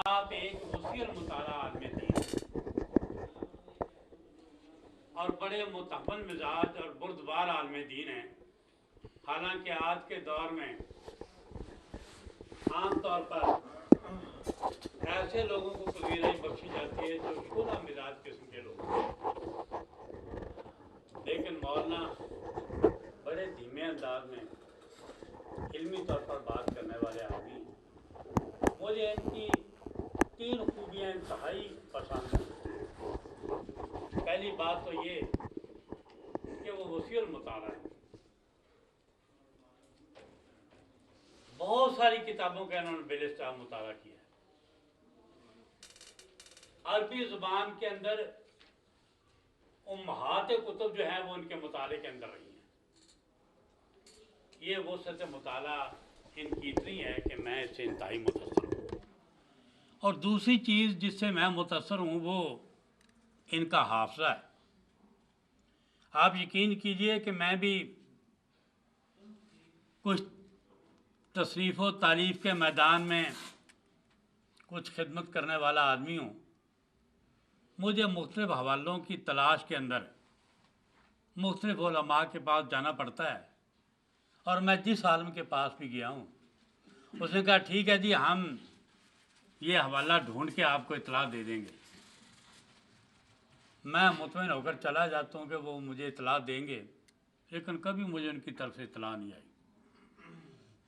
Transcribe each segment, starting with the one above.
आप एक वसीर मुताला आदमी थे और बड़े मुतहम्मिल मिजाज और बुर्दबार आलम दीन हैं। हालांकि आज के दौर में आम तौर पर ऐसे लोगों को कबीराई बख्शी जाती है जो खुला मिजाज किस्म के लोग हैं, लेकिन मौलाना बड़े धीमे अंदाज में इल्मी तौर पर बात करने वाले आदमी हैं। मुझे इनकी 3 खूबियाँ इंतहाई पसंद हैं। पहली बात तो ये कि वो वसीउल मुताला है। बहुत सारी किताबों का इन्होंने बेलिस्ताब मुताला किया है। अरबी ज़ुबान के अंदर उम्महात कुतुब जो है वो उनके मुताले के अंदर रही हैं। ये वसअत मुताला इनकी इतनी है कि मैं इससे इंतहाई मुतअस्सिर हूँ। और दूसरी चीज़ जिससे मैं मुतअस्सिर हूँ वो इनका हाफ़ज़ा है। आप यकीन कीजिए कि मैं भी कुछ तसरीफ़ व तालीफ़ के मैदान में कुछ खिदमत करने वाला आदमी हूँ। मुझे मुख्तलिफ़ हवालों की तलाश के अंदर मुख्तलिफ़ उलमा के पास जाना पड़ता है। और मैं जिस आलम के पास भी गया हूँ उसने कहा ठीक है जी, हम ये हवाला ढूंढ के आपको इतला दे देंगे। मैं मुतमईन होकर चला जाता हूँ कि वो मुझे इतला देंगे, लेकिन कभी मुझे उनकी तरफ से इतला नहीं आई।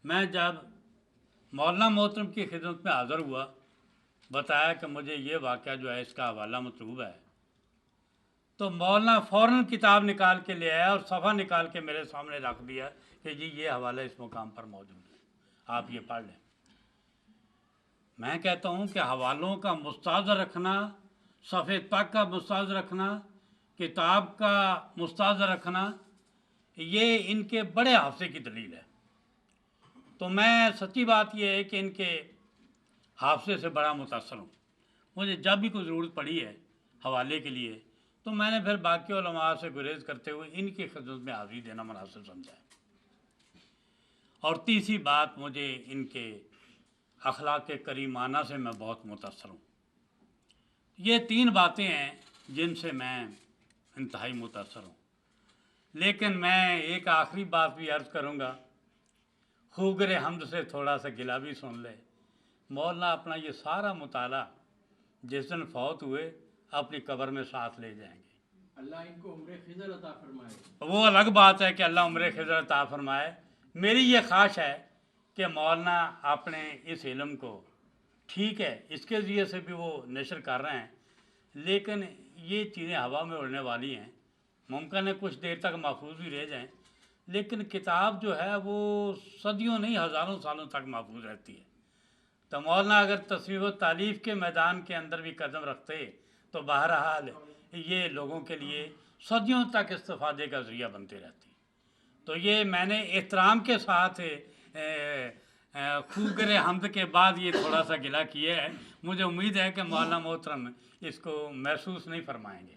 मैं जब मौलाना मोहतरम की खिदमत में हाज़िर हुआ, बताया कि मुझे ये वाक़या जो है इसका हवाला मतलूब है, तो मौलाना फ़ौरन किताब निकाल के ले आया और सफ़ा निकाल के मेरे सामने रख दिया कि जी ये हवाला इस मुकाम पर मौजूद है, आप ये पढ़ लें। मैं कहता हूँ कि हवालों का मुस्ताज़ा रखना, सफ़े तक का मुस्ताज़ा रखना, किताब का मुस्ताज़ा रखना, ये इनके बड़े हाफ़ज़े की दलील है। तो मैं सच्ची बात यह है कि इनके हाफ़ज़े से बड़ा मुतासर हूँ। मुझे जब भी कोई ज़रूरत पड़ी है हवाले के लिए तो मैंने फिर बाकी उलमा से गुरेज करते हुए इनकी खिदमत में हाज़िरी देना मुनासिब समझा है। और तीसरी बात, मुझे इनके अखलाक करीमाना से मैं बहुत मुतासर हूँ। ये 3 बातें हैं जिनसे मैं इंतहाई मुतासर हूँ। लेकिन मैं एक आखिरी बात भी अर्ज़ करूँगा, खूगर हमद से थोड़ा सा गिला भी सुन ले। मौलाना अपना ये सारा मुताला जिस दिन फौत हुए अपनी कब्र में साथ ले जाएंगे। अल्लाह इनको उम्र खिज़र अता फरमाए। वो अलग बात है कि अल्लाह उम्र खिज़र अता फरमाए। मेरी ये ख्वाहिश है कि मौलाना अपने इस इल्म को, ठीक है इसके ज़रिए से भी वो नशर कर रहे हैं, लेकिन ये चीज़ें हवा में उड़ने वाली हैं। मुमकिन है कुछ देर तक महफूज भी रह जाएं, लेकिन किताब जो है वो सदियों नहीं हज़ारों सालों तक महफूज रहती है। तो मौलाना अगर तस्वीर व तालीफ़ के मैदान के अंदर भी कदम रखते तो बहरहाल ये लोगों के लिए सदियों तक इस्तिफ़ादे का ज़रिया बनते रहती। तो ये मैंने एहतराम के साथ खूगर हमद के बाद ये थोड़ा सा गिला किया है। मुझे उम्मीद है कि मौलाना मोहतरम इसको महसूस नहीं फरमाएंगे।